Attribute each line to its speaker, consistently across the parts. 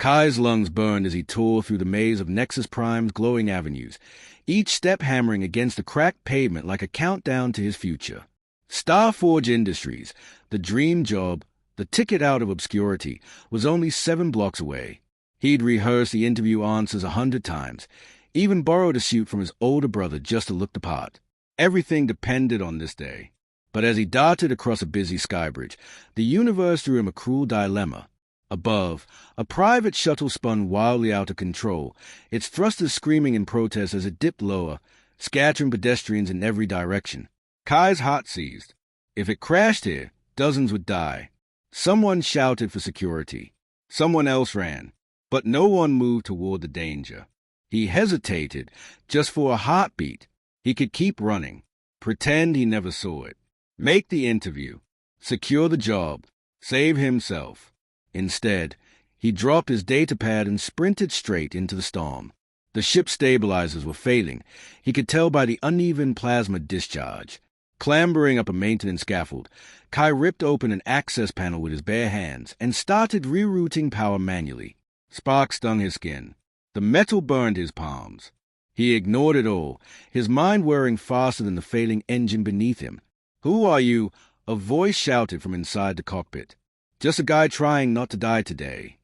Speaker 1: Kai's lungs burned as he tore through the maze of Nexus Prime's glowing avenues, each step hammering against the cracked pavement like a countdown to his future. Starforge Industries, the dream job, the ticket out of obscurity, was only 7 blocks away. He'd rehearsed the interview answers 100 times, even borrowed a suit from his older brother just to look the part. Everything depended on this day. But as he darted across a busy skybridge, the universe threw him a cruel dilemma. Above, a private shuttle spun wildly out of control, its thrusters screaming in protest as it dipped lower, scattering pedestrians in every direction. Kai's heart seized. If it crashed here, dozens would die. Someone shouted for security. Someone else ran. But no one moved toward the danger. He hesitated, just for a heartbeat. He could keep running. Pretend he never saw it. Make the interview. Secure the job. Save himself. Instead, he dropped his datapad and sprinted straight into the storm. The ship's stabilizers were failing. He could tell by the uneven plasma discharge. Clambering up a maintenance scaffold, Kai ripped open an access panel with his bare hands and started rerouting power manually. Sparks stung his skin. The metal burned his palms. He ignored it all, his mind whirring faster than the failing engine beneath him. "Who are you?" a voice shouted from inside the cockpit. "Just a guy trying not to die today."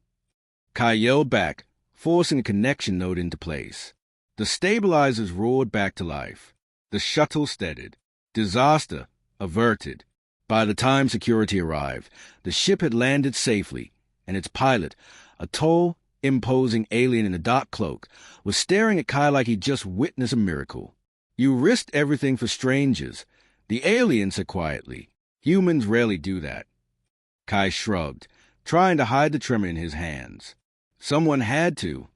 Speaker 1: Kai yelled back, forcing a connection node into place. The stabilizers roared back to life. The shuttle steadied. Disaster averted. By the time security arrived, the ship had landed safely, and its pilot, a tall, imposing alien in a dark cloak, was staring at Kai like he'd just witnessed a miracle. "You risked everything for strangers," the alien said quietly. "Humans rarely do that." Kai shrugged, trying to hide the tremor in his hands. Someone had to.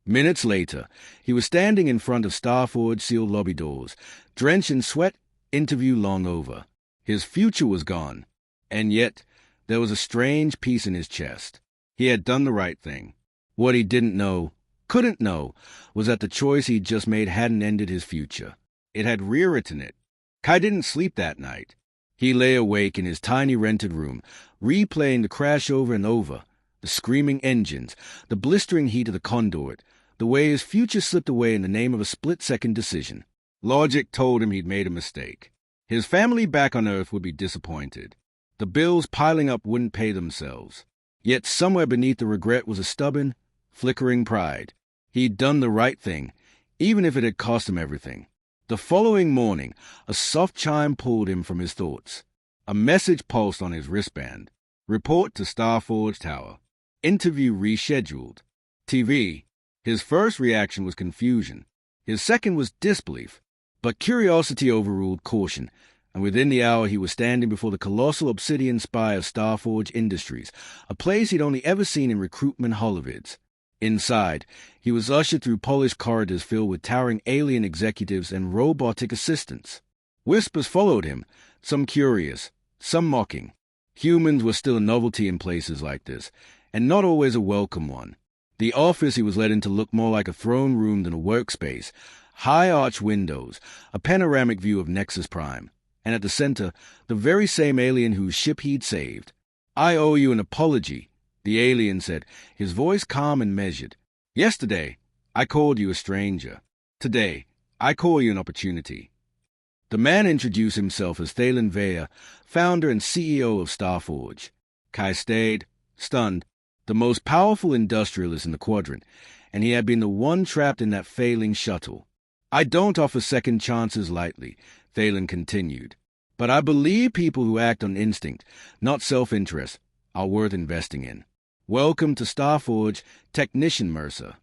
Speaker 1: Minutes later, he was standing in front of Starforge sealed lobby doors, drenched in sweat, interview long over. His future was gone, and yet there was a strange peace in his chest. He had done the right thing. What he didn't know, couldn't know, was that the choice he'd just made hadn't ended his future. It had rewritten it. Kai didn't sleep that night. He lay awake in his tiny rented room, replaying the crash over and over, the screaming engines, the blistering heat of the conduit, the way his future slipped away in the name of a split-second decision. Logic told him he'd made a mistake. His family back on Earth would be disappointed. The bills piling up wouldn't pay themselves. Yet somewhere beneath the regret was a stubborn, flickering pride. He'd done the right thing, even if it had cost him everything. The following morning, a soft chime pulled him from his thoughts. A message pulsed on his wristband. Report to Starforge Tower. Interview rescheduled. TV. His first reaction was confusion. His second was disbelief. But curiosity overruled caution, and within the hour he was standing before the colossal obsidian spire of Starforge Industries, a place he'd only ever seen in recruitment holovids. Inside, he was ushered through polished corridors filled with towering alien executives and robotic assistants. Whispers followed him, some curious, some mocking. Humans were still a novelty in places like this, and not always a welcome one. The office he was led into looked more like a throne room than a workspace. High arched windows, a panoramic view of Nexus Prime, and at the center, the very same alien whose ship he'd saved. "I owe you an apology," the alien said, his voice calm and measured. "Yesterday, I called you a stranger. Today, I call you an opportunity." The man introduced himself as Thalen Vea, founder and CEO of Starforge. Kai stayed, stunned, the most powerful industrialist in the quadrant, and he had been the one trapped in that failing shuttle. "I don't offer second chances lightly," Thalen continued. "But I believe people who act on instinct, not self-interest, are worth investing in. Welcome to Starforge, Technician Mercer."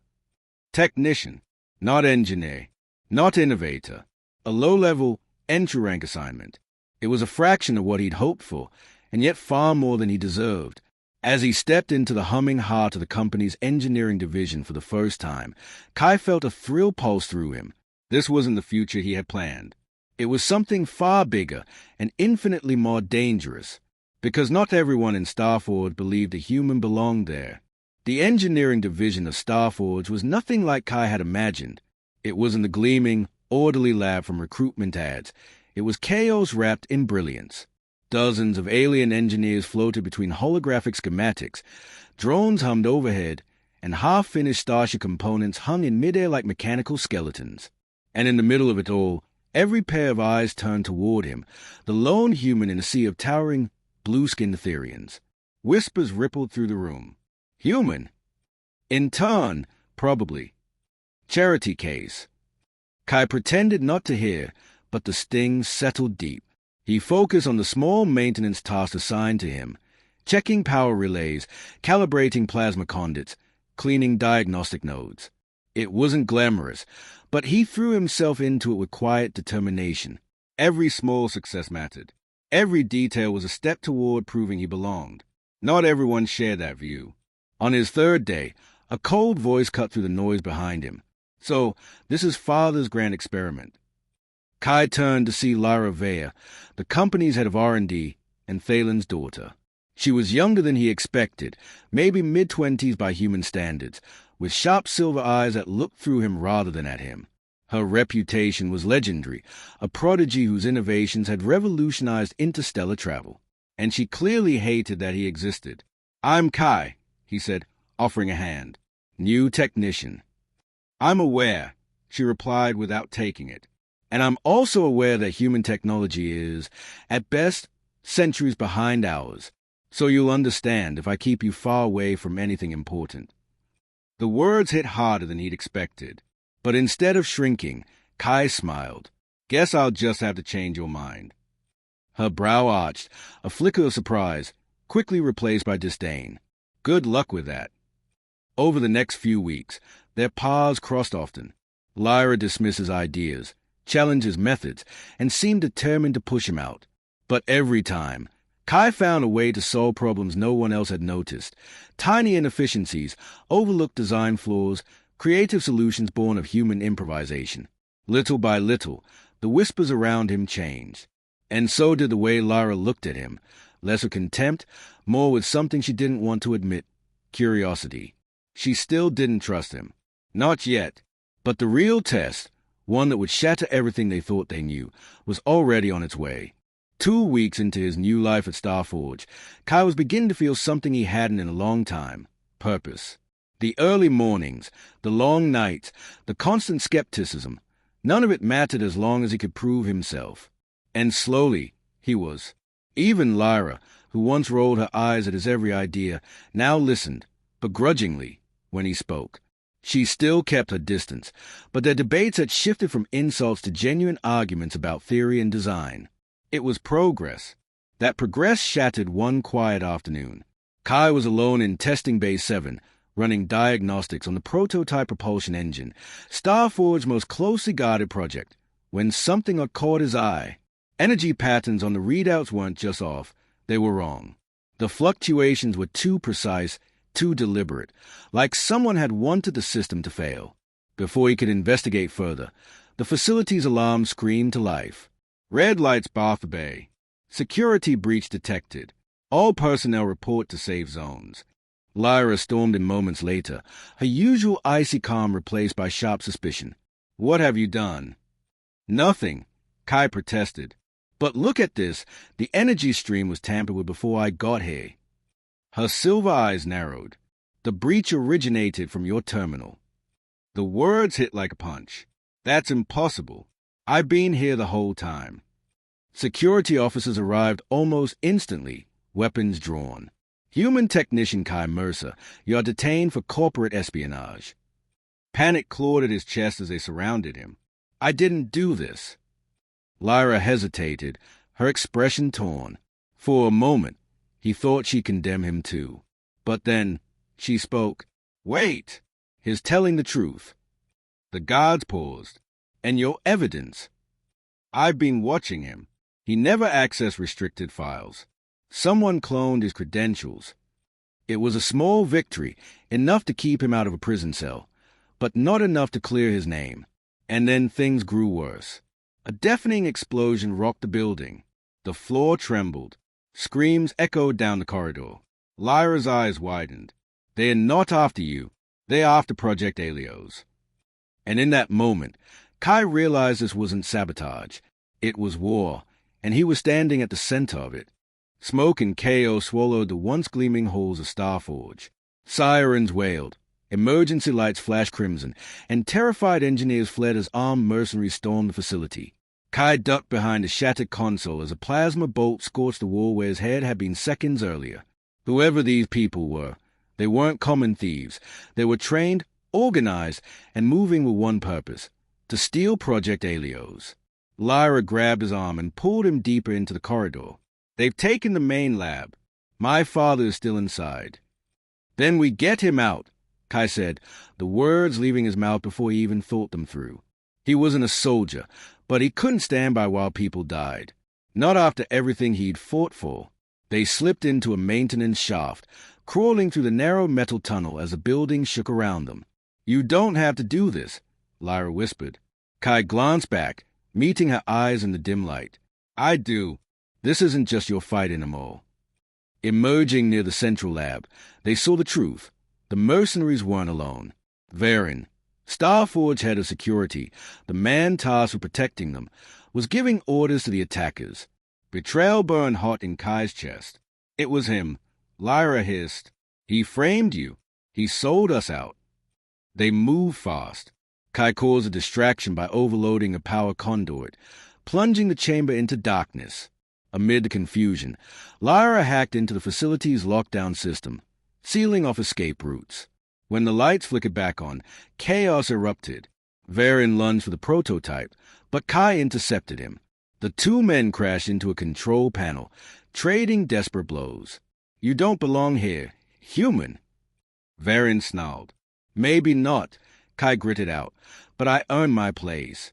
Speaker 1: Technician, not engineer, not innovator. A low-level, entry-rank assignment. It was a fraction of what he'd hoped for, and yet far more than he deserved. As he stepped into the humming heart of the company's engineering division for the first time, Kai felt a thrill pulse through him. This wasn't the future he had planned. It was something far bigger and infinitely more dangerous, because not everyone in Starforge believed a human belonged there. The engineering division of Starforge was nothing like Kai had imagined. It wasn't the gleaming, orderly lab from recruitment ads. It was chaos wrapped in brilliance. Dozens of alien engineers floated between holographic schematics. Drones hummed overhead, and half-finished starship components hung in midair like mechanical skeletons. And in the middle of it all, every pair of eyes turned toward him, the lone human in a sea of towering, blue-skinned Etherians. Whispers rippled through the room. Human? In turn, probably. Charity case. Kai pretended not to hear, but the sting settled deep. He focused on the small maintenance tasks assigned to him, checking power relays, calibrating plasma conduits, cleaning diagnostic nodes. It wasn't glamorous, but he threw himself into it with quiet determination. Every small success mattered. Every detail was a step toward proving he belonged. Not everyone shared that view. On his third day, a cold voice cut through the noise behind him. So, this is Father's grand experiment. Kai turned to see Lyra Vea, the company's head of R&D, and Thalen's daughter. She was younger than he expected, maybe mid-20s by human standards, with sharp silver eyes that looked through him rather than at him. Her reputation was legendary, a prodigy whose innovations had revolutionized interstellar travel. And she clearly hated that he existed. "I'm Kai," he said, offering a hand. "New technician." "I'm aware," she replied without taking it. "And I'm also aware that human technology is, at best, centuries behind ours. So you'll understand if I keep you far away from anything important." The words hit harder than he'd expected. But instead of shrinking, Kai smiled. "Guess I'll just have to change your mind." Her brow arched, a flicker of surprise, quickly replaced by disdain. Good luck with that. Over the next few weeks, their paths crossed often. Lyra dismissed his ideas, challenged his methods, and seemed determined to push him out. But every time, Kai found a way to solve problems no one else had noticed. Tiny inefficiencies, overlooked design flaws, creative solutions born of human improvisation. Little by little, the whispers around him changed. And so did the way Lyra looked at him, less with contempt, more with something she didn't want to admit, curiosity. She still didn't trust him. Not yet. But the real test, one that would shatter everything they thought they knew, was already on its way. 2 weeks into his new life at Starforge, Kai was beginning to feel something he hadn't in a long time: purpose. The early mornings, the long nights, the constant skepticism, none of it mattered as long as he could prove himself. And slowly, he was. Even Lyra, who once rolled her eyes at his every idea, now listened, begrudgingly, when he spoke. She still kept her distance, but their debates had shifted from insults to genuine arguments about theory and design. It was progress. That progress shattered one quiet afternoon. Kai was alone in Testing Bay 7, running diagnostics on the prototype propulsion engine, Starforge's most closely guarded project, when something had caught his eye. Energy patterns on the readouts weren't just off, they were wrong. The fluctuations were too precise, too deliberate, like someone had wanted the system to fail. Before he could investigate further, the facility's alarm screamed to life. "Red lights bar the bay. Security breach detected. All personnel report to safe zones." Lyra stormed in moments later, her usual icy calm replaced by sharp suspicion. "What have you done?" "Nothing," Kai protested. "But look at this. The energy stream was tampered with before I got here." Her silver eyes narrowed. "The breach originated from your terminal." The words hit like a punch. "That's impossible. I've been here the whole time." Security officers arrived almost instantly, weapons drawn. "Human technician Kai Mercer, you're detained for corporate espionage." Panic clawed at his chest as they surrounded him. "I didn't do this." Lyra hesitated, her expression torn. For a moment, he thought she'd condemn him too. But then, she spoke. "Wait! He's telling the truth." The guards paused. "And your evidence?" "I've been watching him. He never accessed restricted files. Someone cloned his credentials. It was a small victory, enough to keep him out of a prison cell, but not enough to clear his name. And then things grew worse. A deafening explosion rocked the building. The floor trembled. Screams echoed down the corridor. Lyra's eyes widened. "They're not after you. They're after Project Helios." And in that moment, Kai realized this wasn't sabotage. It was war, and he was standing at the center of it. Smoke and chaos swallowed the once gleaming halls of Starforge. Sirens wailed, Emergency lights flashed crimson, and terrified engineers fled as armed mercenaries stormed the facility. Kai ducked behind a shattered console as a plasma bolt scorched the wall where his head had been seconds earlier. Whoever these people were, they weren't common thieves. They were trained, organized, and moving with one purpose: to steal Project Helios. Lyra grabbed his arm and pulled him deeper into the corridor. "They've taken the main lab. My father is still inside." "Then we get him out," Kai said, the words leaving his mouth before he even thought them through. He wasn't a soldier, but he couldn't stand by while people died. Not after everything he'd fought for. They slipped into a maintenance shaft, crawling through the narrow metal tunnel as the building shook around them. "You don't have to do this," Lyra whispered. Kai glanced back, meeting her eyes in the dim light. "I do. This isn't just your fight anymore." Emerging near the central lab, they saw the truth. The mercenaries weren't alone. Varen, Starforge head of security, the man tasked with protecting them, was giving orders to the attackers. Betrayal burned hot in Kai's chest. "It was him," Lyra hissed. "He framed you. He sold us out." They moved fast. Kai caused a distraction by overloading a power conduit, plunging the chamber into darkness. Amid the confusion, Lyra hacked into the facility's lockdown system, sealing off escape routes. When the lights flickered back on, chaos erupted. Varen lunged for the prototype, but Kai intercepted him. The two men crashed into a control panel, trading desperate blows. "You don't belong here. Human." Varen snarled. "Maybe not," Kai gritted out, "but I earned my place."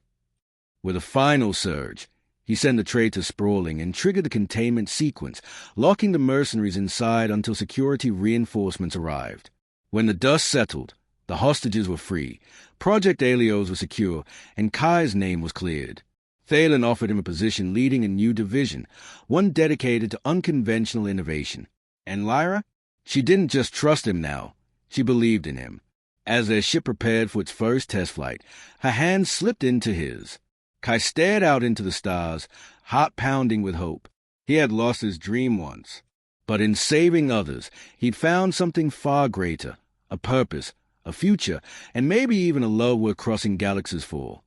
Speaker 1: With a final surge, he sent the traitor sprawling and triggered the containment sequence, locking the mercenaries inside until security reinforcements arrived. When the dust settled, the hostages were free, Project Helios was secure, and Kai's name was cleared. Thalen offered him a position leading a new division, one dedicated to unconventional innovation. And Lyra? She didn't just trust him now, she believed in him. As their ship prepared for its first test flight, her hand slipped into his. Kai stared out into the stars, heart pounding with hope. He had lost his dream once, but in saving others, he'd found something far greater, a purpose, a future, and maybe even a love worth crossing galaxies for.